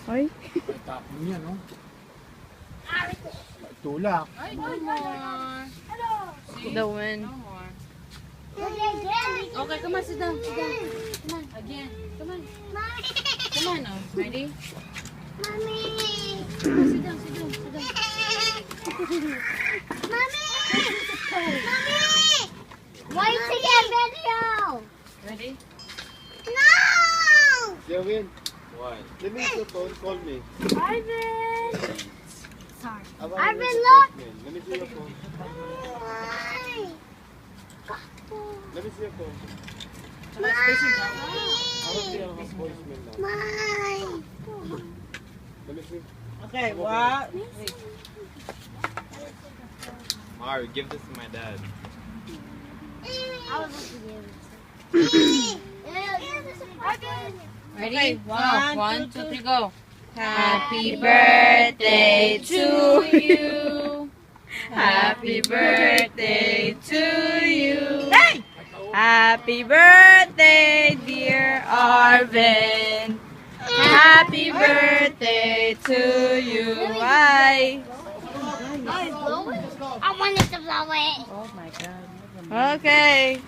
Ay. Tapon niya, no? Tulak. Ay, no more. The wind. No more. Okay, come on, sit down. Sit down. Come on, again. Come on. Come on now. Ready? Mommy! Sit down, sit down, sit down. Mommy! Mommy! Wait to get video! Ready? No! Gavin. Why? Let me use your phone. Call me. Arvin! Sorry. Arvin, Arvin, look! Let me see your phone. Why? Let me see your phone. Tsaka spacing down. I want to see your voicemail now. Mine! Let me see. Okay, what? Mario, give this to my dad. I was going to give it to Arvin! Ready? Okay, Go. 1, 1, 2, 3, go. Happy birthday to you. Happy birthday to you. Hey! Happy birthday, dear Arvin. Happy birthday to you. Bye. I want it to blow it. Okay.